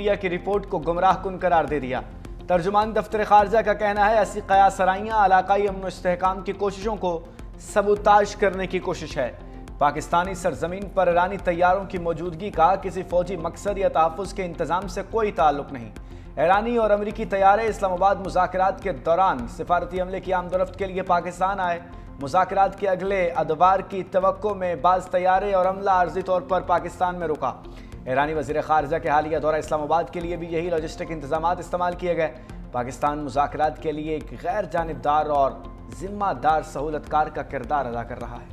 Media की report को गुमराह कुन करार दे दिया। तर्जुमान दफ्तर खारजा का कहना है ऐसी कयास सराइयाँ इलाकाई अमन इस्तेहकाम की कोशिशों को सबूताज करने की कोशिश है। पाकिस्तानी सरजमीन पर ईरानी तैयारों की मौजूदगी का किसी फौजी मकसद या तहफ़्फ़ुज़ के इंतज़ाम से कोई ताल्लुक नहीं। ईरानी और अमरीकी तैयारे इस्लामाबाद मुज़ाकरात के दौरान सिफारती अमले की आमदोरफ्त के लिए पाकिस्तान आए। मुज़ाकरात के अगले अदवार की तवक्को में बाज़ तैयारे और अमला आर्जी तौर पर पाकिस्तान में रुका। ईरानी वज़ीर ख़ारजा के हालिया दौरा इस्लामाबाद के लिए भी यही लॉजिस्टिक इंतजामात इस्तेमाल किए गए। पाकिस्तान मुज़ाकरात के लिए एक गैर जानिबदार और जिम्मेदार सहूलतकार का किरदार अदा कर रहा है।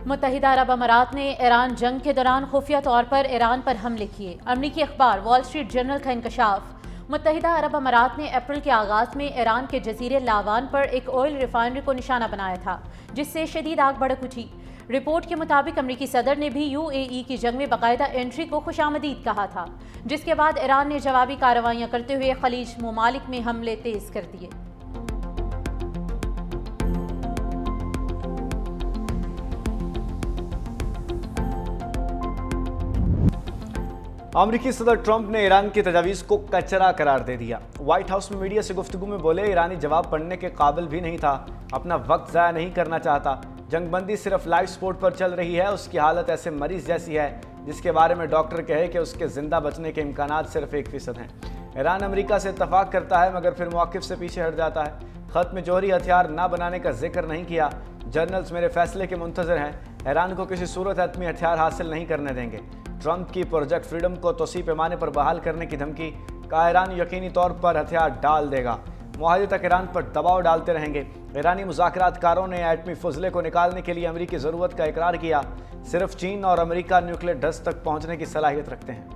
मुत्तहिदा अरब अमारात ने ईरान जंग के दौरान खुफिया तौर पर ईरान पर हमले किए। अमरीकी अखबार वॉल स्ट्रीट जर्नल का इंकशाफ। मुत्तहिदा अरब अमारात ने अप्रैल के आगाज़ में ईरान के जजीरे लावान पर एक ऑयल रिफाइनरी को निशाना बनाया था, जिससे शदीद आग भड़क उठी। रिपोर्ट के मुताबिक अमरीकी सदर ने भी UAE की जंग में बाकायदा एंट्री को खुशामदीद कहा था, जिसके बाद ईरान ने जवाबी कार्रवाइयाँ करते हुए खलीज ममालिक में हमले तेज कर दिए। अमरीकी सदर ट्रंप ने ईरान की तजावीज़ को कचरा करार दे दिया। व्हाइट हाउस में मीडिया से गुफ्तगू में बोले ईरानी जवाब पढ़ने के काबिल भी नहीं था, अपना वक्त ज़ाया नहीं करना चाहता। जंगबंदी सिर्फ लाइफ सपोर्ट पर चल रही है, उसकी हालत ऐसे मरीज जैसी है जिसके बारे में डॉक्टर कहे कि उसके जिंदा बचने के इम्कानात सिर्फ 1% हैं। ईरान अमेरिका से इत्तफाक करता है मगर फिर मौक़िफ़ से पीछे हट जाता है। ख़त में जौहरी हथियार ना बनाने का जिक्र नहीं किया। जर्नल्स मेरे फैसले के मुंतज़र हैं, ईरान को किसी सूरत एटमी हथियार हासिल नहीं करने देंगे। ट्रंप की प्रोजेक्ट फ्रीडम को तोसी पैमाने पर बहाल करने की धमकी का ईरान यकीनी तौर पर हथियार डाल देगा। मुआहदे तक ईरान पर दबाव डालते रहेंगे। ईरानी मुज़ाकरातकारों ने एटमी फजले को निकालने के लिए अमरीकी ज़रूरत का इकरार किया। सिर्फ चीन और अमरीका न्यूक्लियर डस्ट तक पहुंचने की सलाहियत रखते हैं।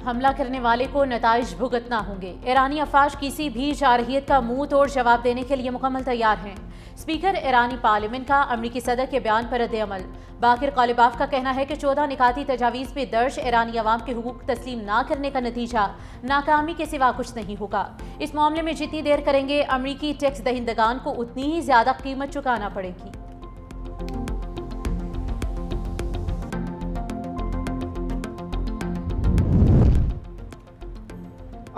हमला करने वाले को नताइज भुगतना होंगे। ईरानी अफवाज किसी भी जारहियत का मुंह तोड़ जवाब देने के लिए मुकम्मल तैयार हैं। स्पीकर ईरानी पार्लियामेंट का अमरीकी सदर के बयान पर रद्द-ए-अमल। बाकिर कालिबाफ का कहना है कि 14 निकाती तजावीज़ पे दर्ज ईरानी अवाम के हुकूक तस्लीम ना करने का नतीजा नाकामी के सिवा कुछ नहीं होगा। इस मामले में जितनी देर करेंगे अमरीकी टैक्स दहिंदगान को उतनी ही ज्यादा कीमत चुकाना पड़ेगी।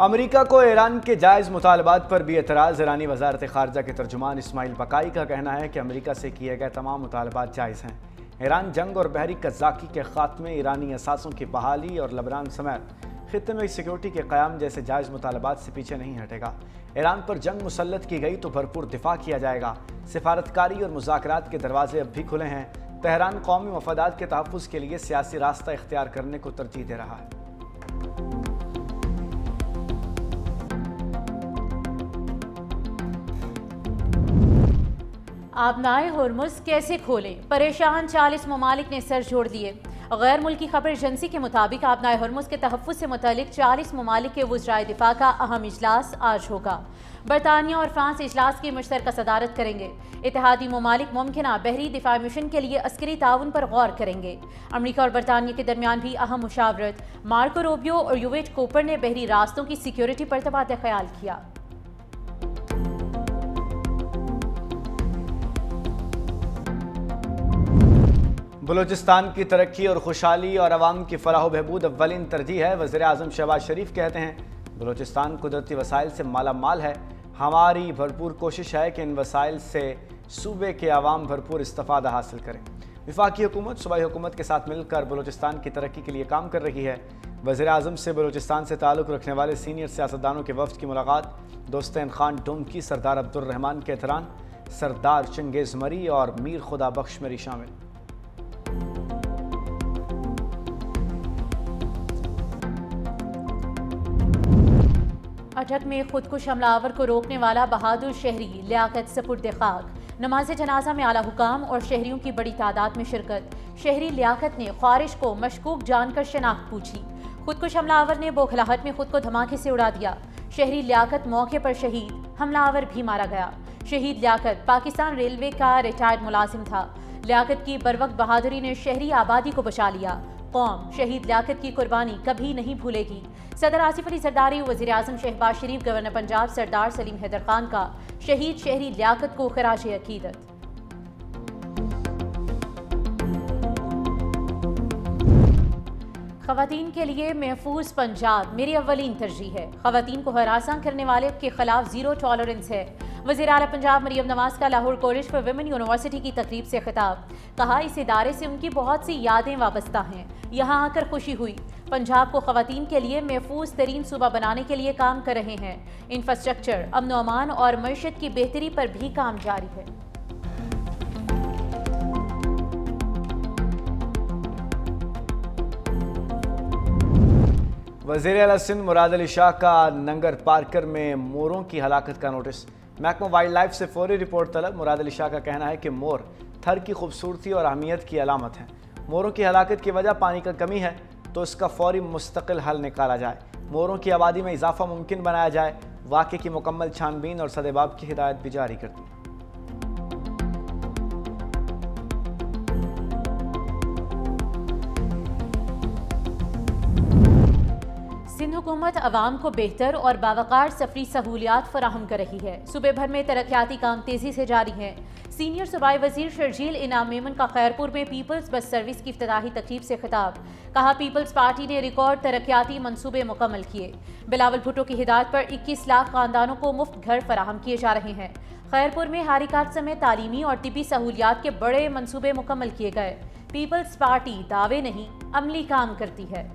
अमेरिका को ईरान के जायज़ मुतालबात पर भी एतराज़। ईरानी वज़ारत ख़ारजा के तर्जुमान इस्माइल बकाई का कहना है कि अमेरिका से किए गए तमाम मुतालबात जायज़ हैं। ईरान जंग और बहरी कज़ाकी के ख़ात्मे, ईरानी असासों की बहाली और लबनान समेत ख़ित्ते में सिक्योरिटी के क़याम जैसे जायज़ मुतालबात से पीछे नहीं हटेगा। ईरान पर जंग मुसल्लत की गई तो भरपूर दिफा किया जाएगा। सिफारतकारी और मुज़ाकरात के दरवाजे अब भी खुले हैं। तेहरान कौमी मफादात के तहफ़्फ़ुज़ के लिए सियासी रास्ता इख्तियार करने को तरजीह दे रहा है। आबनाए हुर्मुज़ कैसे खोलें, परेशान 40 ममालिक ने सर जोड़ दिए। गैर मुल्की खबर एजेंसी के मुताबिक आबनाए हुर्मुज़ के तहफ़्फ़ुज़ से मुतल्लिक़ 40 ममालिक के वज़राए दिफ़ा का अहम इजलास आज होगा। बरतानिया और फ्रांस इजलास की मुश्तरका सदारत करेंगे। इत्तेहादी ममालिक मुमकिना बहरी दिफा मिशन के लिए अस्करी ताउन पर गौर करेंगे। अमरीका और बरतानिया के दरमियान भी अहम मुशावरत। मार्को रूबियो और यूवेट कोपर ने बहरी रास्तों की सिक्योरिटी पर तबादला ख्याल किया। बलूचिस्तान की तरक्की और खुशहाली और अवाम की फलाह बहबूद अव्वलीन तरजीह है। वज़ीर आज़म शहबाज शरीफ कहते हैं बलूचिस्तान कुदरती वसाइल से माला माल है। हमारी भरपूर कोशिश है कि इन वसाइल से सूबे के अवाम भरपूर इस्तिफ़ादा हासिल करें। वफाकी हुकूमत सूबाई हुकूमत के साथ मिलकर बलूचिस्तान की तरक्की के लिए काम कर रही है। वज़ीर आज़म से बलूचिस्तान से ताल्लुक़ रखने वाले सीनियर सियासतदानों के वफ़द की मुलाकात। दोस्तैन खान डोमकी, सरदार अब्दुर्रहमान केतरान, सरदार चंगेज़ मरी और मीर खुदा बख्श मरी शामिल। अटक में खुदकुश हमलावर को रोकने वाला बहादुर शहरी लियाकत सपुर्द खाक। नमाज जनाजा में आला हुकाम और शहरियों की बड़ी तादाद में शिरकत। शहरी लियाकत ने ख्वारिश को मशकूक जानकर शनाख्त पूछी। खुदकुश हमलावर ने बौखलाहट में खुद को धमाके से उड़ा दिया। शहरी लियाकत मौके पर शहीद, हमलावर भी मारा गया। शहीद लियाकत पाकिस्तान रेलवे का रिटायर्ड मुलाजिम था। लियाकत की बरवक्त बहादुरी ने शहरी आबादी को बचा लिया। कौम शहीद लियाकत की कुर्बानी कभी नहीं भूलेगी। सदर आसिफ अली जरदारी, वज़ीर आज़म शहबाज शरीफ, गवर्नर पंजाब सरदार सलीम हैदर खान का शहीद शहरी लियाकत को खराज अकीदत। ख़वातीन के लिए महफूज पंजाब मेरी अव्वलीन तरजीह है। ख़वातीन को हरासा करने वाले के खिलाफ ज़ीरो टॉलरेंस है। वज़ीर आला पंजाब मरियम नवाज का Lahore college for women university की तकरीब से खिताब। कहा, इस इदारे से उनकी बहुत सी यादें वाबस्ता हैं। यहाँ आकर खुशी हुई। पंजाब को ख़वातीन के लिए महफूज तरीन सूबा बनाने के लिए काम कर रहे हैं। इंफ्रास्ट्रक्चर, अमन व अमान और मईशत की बेहतरी पर भी काम जारी है। वज़ीर आला सिंध मुराद अली शाह का नंगर पार्कर में मोरों की हलाकत का नोटिस। महकमा वाइल्ड लाइफ से फौरी रिपोर्ट तलब। मुराद अली शाह का कहना है कि मोर थर की खूबसूरती और अहमियत की अलामत है। मोरों की हलाकत की वजह पानी का कमी है, तो इसका फौरी मुस्तकिल हल निकाला जाए। मोरों की आबादी में इजाफा मुमकिन बनाया जाए। वाक़े की मुकम्मल छानबीन और सदेबाब की हिदायत भी जारी कर दी। सिंध हुकूमत अवाम को बेहतर और बावकार सफरी सहूलियात फराहम कर रही है। सूबे भर में तरक्याती काम तेजी से जारी हैं। सीनियर सूबाई वजीर शर्जील इनाम मेमन का खैरपुर में पीपल्स बस सर्विस की इफ्तिताही तकरीब से खिताब। कहा, पीपल्स पार्टी ने रिकॉर्ड तरक्याती मंसूबे मुकम्मल किए। बिलावल भुट्टो की हिदायत पर 21 लाख खानदानों को मुफ्त घर फराहम किए जा रहे हैं। खैरपुर में हारी कार्ड समेत तालीमी और तिब्बी सहूलियात के बड़े मंसूबे मुकम्मल किए गए। पीपल्स पार्टी दावे नहीं, अमली काम करती है।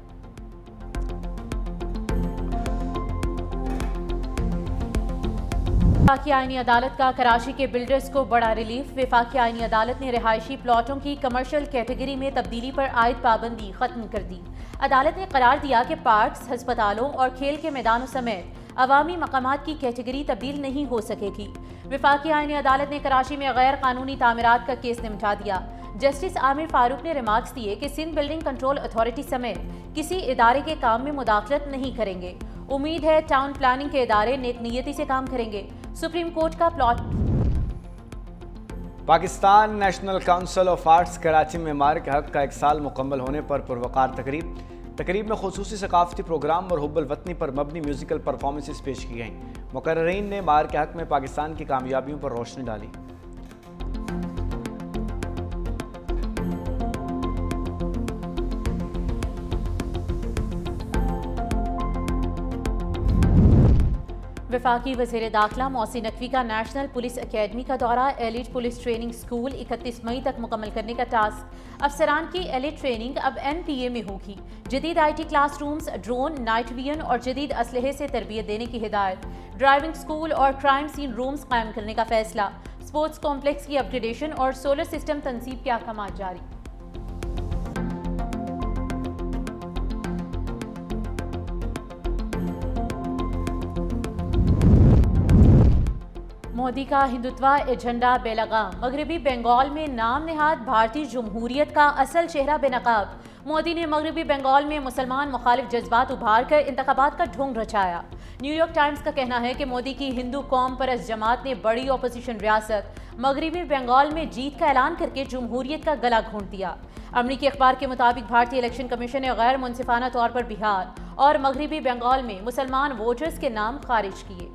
वफाकी आईनी अदालत का कराची के बिल्डर्स को बड़ा रिलीफ। वफाकी आईनी अदालत ने रिहायशी प्लॉटों की कमर्शियल कैटेगरी में तब्दीली पर आयद पाबंदी खत्म कर दी। अदालत ने करार दिया कि पार्क्स, हस्पतालों और खेल के मैदानों समेत अवामी मकामात की कैटेगरी तब्दील नहीं हो सकेगी। वफाकी आईनी अदालत ने कराची में गैर कानूनी तामीरात का केस निपटा दिया। जस्टिस आमिर फारूक ने रिमार्क्स दिए कि सिंध बिल्डिंग कंट्रोल अथॉरिटी समेत किसी इदारे के काम में मुदाखलत नहीं करेंगे। उम्मीद है टाउन प्लानिंग के इदारे नेक नीयती से काम करेंगे। सुप्रीम कोर्ट का plot. Pakistan national council of arts Karachi में मार्क हक का 1 साल मुकम्मल होने पर पुरवकार तकरीब में खुसूसी सकाफती प्रोग्राम और हुब्बुल वतनी पर मबनी म्यूजिकल परफॉर्मेंसेस पेश की गईं। मुकर्ररीन ने मार्क हक में पाकिस्तान की कामयाबियों पर रोशनी डाली। वफाकी वज़ीर दाखिला मोहसिन नकवी का नेशनल पुलिस अकेडमी का दौरा। एलिट पुलिस ट्रेनिंग स्कूल 31 मई तक मुकम्मल करने का टास्क। अफसरान की एलिट ट्रेनिंग अब NPA में होगी। जदीद IT classrooms, drone, night vision और जदीद असलहे से तरबियत देने की हिदायत। ड्राइविंग स्कूल और क्राइम सीन रूम्स कायम करने का फैसला। स्पोर्ट्स कॉम्प्लेक्स की अपग्रेडेशन और सोलर सिस्टम तनसीब के अहकाम जारी। मोदी का हिंदुत्व एजेंडा बेलगाम। मगरबी बंगाल में नाम नेहाद भारतीय जमहूरियत का असल चेहरा बेनकाब। मोदी ने मगरबी बंगाल में मुसलमान मुखालिफ जज्बात उभार कर इंतखाबात का ढोंग रचाया। न्यूयॉर्क टाइम्स का कहना है कि मोदी की हिंदू कौम परस्त जमात ने बड़ी अपोजिशन रियासत मगरबी बंगाल में जीत का ऐलान करके जमहूरियत का गला घोंट दिया। अमरीकी अखबार के मुताबिक भारतीय इलेक्शन कमीशन ने गैर मुनसिफाना तौर पर बिहार और मगरबी बंगाल में मुसलमान वोटर्स के नाम खारिज किए।